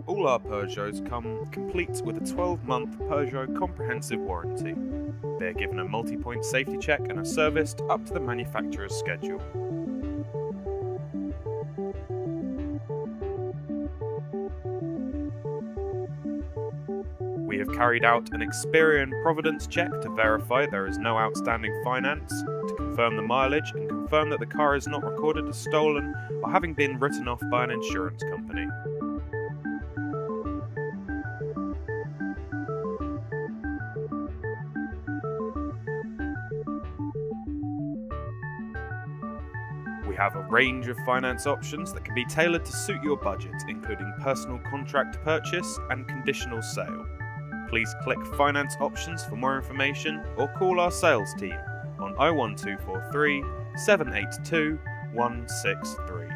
All our Peugeots come complete with a 12-month Peugeot comprehensive warranty. They are given a multi-point safety check and are serviced up to the manufacturer's schedule. We have carried out an Experian Providence check to verify there is no outstanding finance, to confirm the mileage and confirm that the car is not recorded as stolen or having been written off by an insurance company. We have a range of finance options that can be tailored to suit your budget, including personal contract purchase and conditional sale. Please click Finance Options for more information or call our sales team on 01243 782 163.